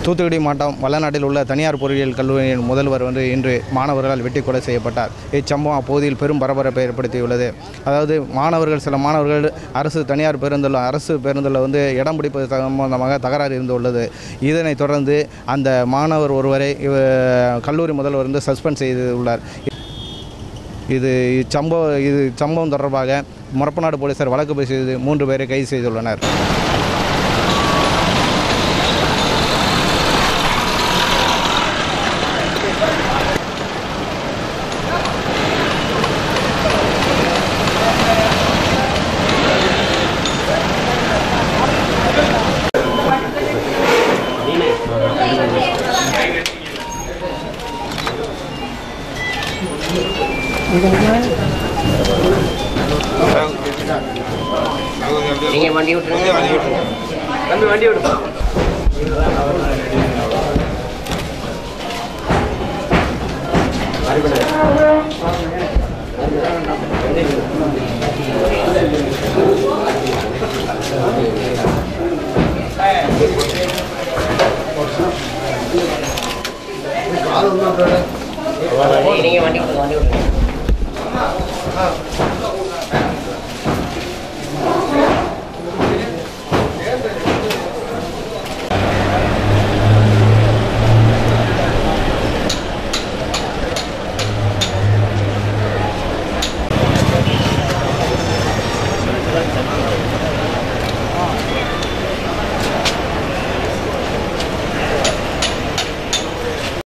தூத்துக்குடி மாவட்டம் வல்லநாட்டில் உள்ள தனியார் பொறியியல் கல்லூரியின் முதல்வர் இன்று மாணவர்களால் வெட்டி கொலை செய்யப்பட்டார். இச்சம்பவம் அப்பகுதியில் பெரும் பரபரப்பை ஏற்படுத்தியுள்ளது. அதாவது சில மாணவர்கள் அரசு பேருந்தில் இடம் பிடிப்பது சம்பந்தமாக தகராறு இருந்துள்ளது. இதனைத் தொடர்ந்து அந்த மாணவர் ஒருவரை கல்லூரி முதல்வர் சஸ்பெண்ட் செய்துள்ளார். இது சம்பவம் தொடர்பாக மொரப்பநாடு போலீசார் வழக்கு பதிவு செய்து 3 பேரை கைது செய்துள்ளனர். நீங்க வண்டி விட்டுருங்க. தம்பி வண்டி விடுப்பா.